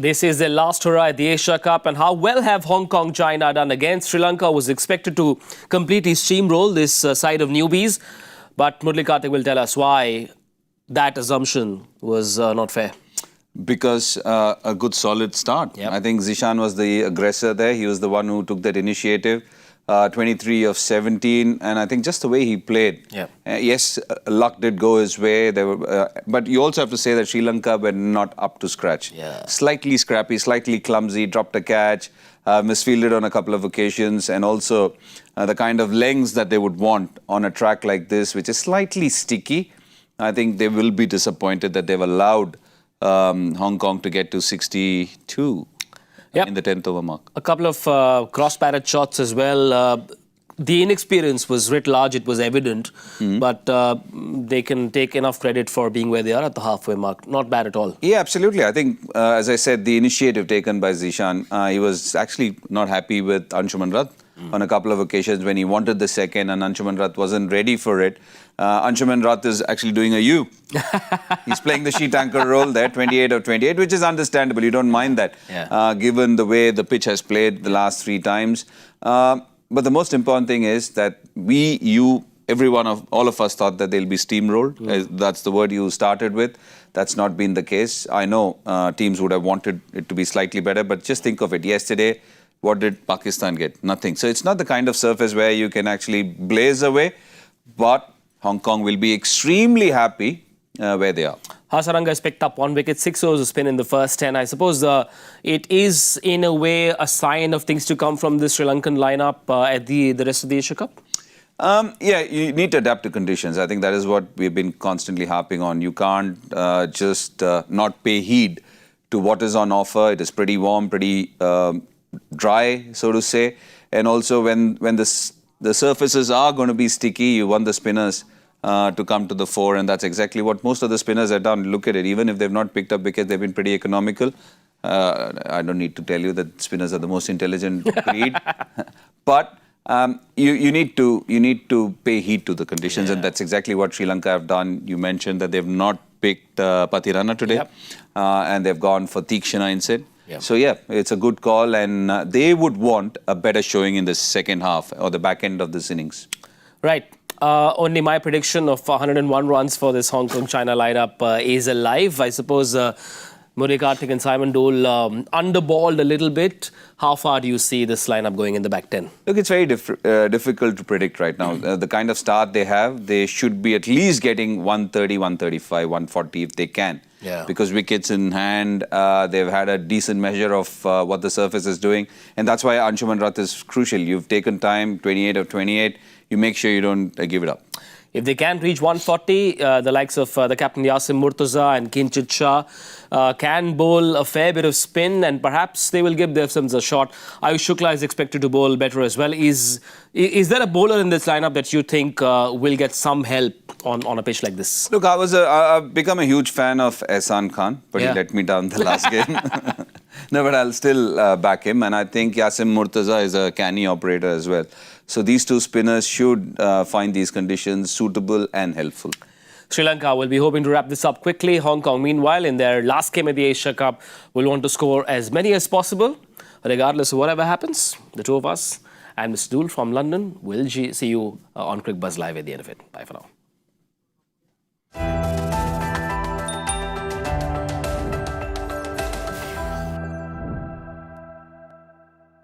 This is their last hurrah at the Asia Cup, and how well have Hong Kong, China done against Sri Lanka was expected to completely steamroll this side of newbies. But Murali Kartik will tell us why that assumption was not fair. Because a good solid start. Yep. I think Zishan was the aggressor there. He was the one who took that initiative. 23 of 17, and I think just the way he played. Yep. Yes, luck did go his way. There were, but you also have to say that Sri Lanka were not up to scratch. Yeah. Slightly scrappy, slightly clumsy, dropped a catch, misfielded on a couple of occasions, and also the kind of lengths that they would want on a track like this, which is slightly sticky. I think they will be disappointed that they've allowed Hong Kong to get to 62. Yep. In the 10th over mark. A couple of cross-batted shots as well. The inexperience was writ large, it was evident, but they can take enough credit for being where they are at the halfway mark. Not bad at all. Yeah, absolutely. I think, as I said, the initiative taken by Zishan, he was actually not happy with Anshuman Rath on a couple of occasions when he wanted the second and Anshuman Rath wasn't ready for it. Anshuman Rath is actually doing a U. He's playing the sheet anchor role there, 28 of 28, which is understandable. You don't mind that, given the way the pitch has played the last 3 times. But the most important thing is that all of us thought that they'll be steamrolled. That's the word you started with. That's not been the case. I know teams would have wanted it to be slightly better, but just think of it. Yesterday, what did Pakistan get? Nothing. So it's not the kind of surface where you can actually blaze away, but Hong Kong will be extremely happy where they are. Hasaranga has picked up 1 wicket, 6 overs of spin in the first 10. I suppose it is, in a way, a sign of things to come from the Sri Lankan lineup at the rest of the Asia Cup? Yeah, you need to adapt to conditions. I think that is what we've been constantly harping on. You can't just not pay heed to what is on offer. It is pretty warm, pretty dry, so to say. And also when the surfaces are going to be sticky, you want the spinners to come to the fore, and that's exactly what most of the spinners have done. Look at it, even if they've not picked up wickets, they've been pretty economical. I don't need to tell you that spinners are the most intelligent breed, but you need to pay heed to the conditions, and that's exactly what Sri Lanka have done. You mentioned that they've not picked Pathirana today, and they've gone for Tikshana instead. So yeah, it's a good call, and they would want a better showing in the second half or the back end of this innings. Right. Only my prediction of 101 runs for this Hong Kong-China lineup is alive. I suppose Murali Kartik and Simon Dole underballed a little bit. How far do you see this lineup going in the back 10? Look, it's very difficult to predict right now. The kind of start they have, they should be at least getting 130, 135, 140 if they can. Yeah. Because wickets in hand, they've had a decent measure of what the surface is doing. And that's why Anshuman Rath is crucial. You've taken time, 28 of 28. You make sure you don't give it up. If they can reach 140, the likes of the captain Yasim Murtaza and Kinchit Shah can bowl a fair bit of spin, and perhaps they will give themselves a shot. Ayush Shukla is expected to bowl better as well. Is there a bowler in this lineup that you think will get some help on a pitch like this? Look, I've become a huge fan of Ehsan Khan, but he let me down the last game. No, but I'll still back him, and I think Yasim Murtaza is a canny operator as well. So these 2 spinners should find these conditions suitable and helpful. Sri Lanka will be hoping to wrap this up quickly. Hong Kong, meanwhile, in their last game at the Asia Cup, will want to score as many as possible. Regardless of whatever happens, the 2 of us and Mr. Dole from London will see you on Cricbuzz Live at the end of it. Bye for now.